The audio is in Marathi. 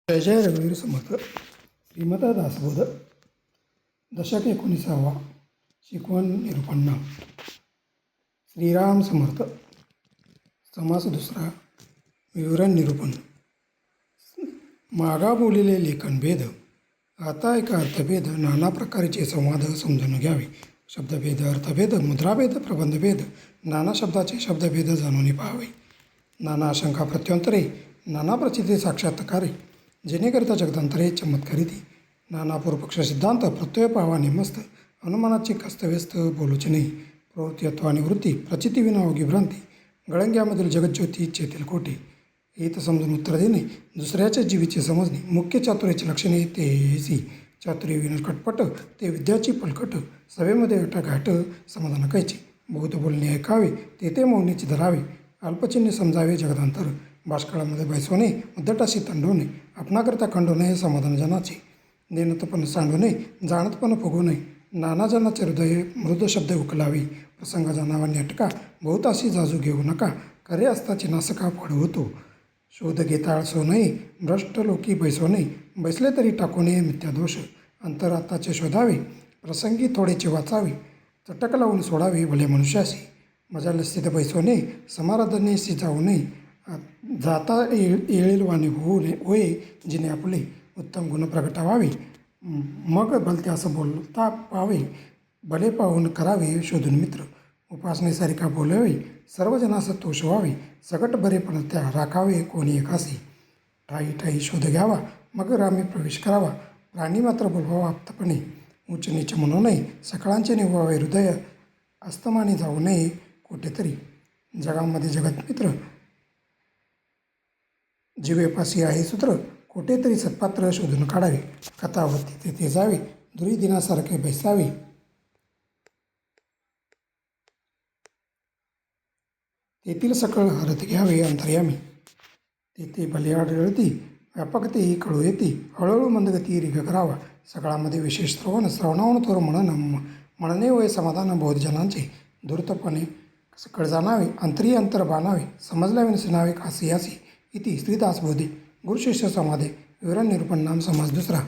जय जय रघुवीर समर्थ. श्रीमद दासबोध दशक 19. शिकवण निरूपण. श्रीराम समर्थ. समास दुसरा. विवरण निरूपण. मागा बोललेले लेखनभेद, आता एक अर्थभेद, नाना प्रकारचे संवाद समजून घ्यावे. शब्दभेद, अर्थभेद, मुद्राभेद, प्रबंधभेद, नाना शब्दाचे शब्दभेद जाणून पाहावे. नाना आशंका प्रत्युत्तरे, नाना प्रचिती साक्षात्कारे, जेणेकरिता जगदांतरे चमत्कारिती. नाना पूर्वपक्ष सिद्धांत प्रत्यय पावा नेमस्त, अनुमानाची कस्तव्यस्त बोलूच नाही. प्रवृत्ती आणि वृत्ती, प्रचिती विना अवघी भ्रांती, गळंग्यामधील जगज्योती चेतील कोटी. हित समजून उत्तर देणे, दुसऱ्याच्या जीवीचे समजणे, मुख्य चातुर्याची लक्षणे ते हेसी. चातुर्य विना कटपट, ते विद्याची पलकट. सभेमध्ये अटाघाट, समाधान कैचे. बहुत बोलणे ऐकावे, ते मौनीचे धरावे. अल्पचिन्ह समजावे जगदांतर. बाष्कळामध्ये बैसवणे, उद्धटाशी तंडवणे, आपणाकरता खंडवणे हे समाधान जनाचे. नेणतपण सांडवणे, जाणतपण फुगवू नये. नाना जनाचे हृदय मृद शब्द उकलावे. प्रसंग जाणावा नेटका, बहुताशी जाजू घेऊ नका. खरे असताची नासका पडवतो. शोध घेता आळसो नये, भ्रष्ट लोकी बैसो नये. बैसले तरी टाकू नये मिथ्यादोष. अंतरात्ताचे शोधावे, प्रसंगी थोडेचे वाचावे. चटक लावून सोडावे भले मनुष्याशी. मजा स्थित बैसो नये, समाराधनेशी जाऊ नये. जाता येळील वाणी होऊ नये होय जिने आपले. उत्तम गुण प्रगटावावे, मग भलते असं बोलता पावे. भले पाहून करावे शोधून मित्र. उपासनेसारिखा बोलावे, सर्वजनास तोष व्हावे. सकट बरेपण त्या राखावे कोणी एकासी. ठाई ठाई शोध घ्यावा, मग रामी प्रवेश करावा. प्राणी मात्र बोलवावा आप्तपणे. उच्च नीच म्हणू नये, सकळांचे निववावे हृदय. अस्तमानी जाऊ नये कुठेतरी. जगामध्ये जगतमित्र, जीवेपाशी आहे सूत्र. कुठेतरी सत्पात्र शोधून काढावे. कथावती तेथे जावे, दुरी दिनासारखे बैसावे. तेथील सकळ हरत घ्यावे अंतर्यामी. तेथे भले आढळती, व्यापकतेही कळू येते. हळूहळू मंदगती रिग करावा. सकाळामध्ये विशेष श्रवणावून थोर म्हणणे वय समाधान बौद्धजनांचे. धूर्तपणे सकळ जाणावे, अंतरी अंतर बाणावे. समजल्या विनसनावे कासी यासी. इति श्रीदासबोधे गुरुशिष्य संवादे. विवरण निरूपण. नाम समास दुसरा.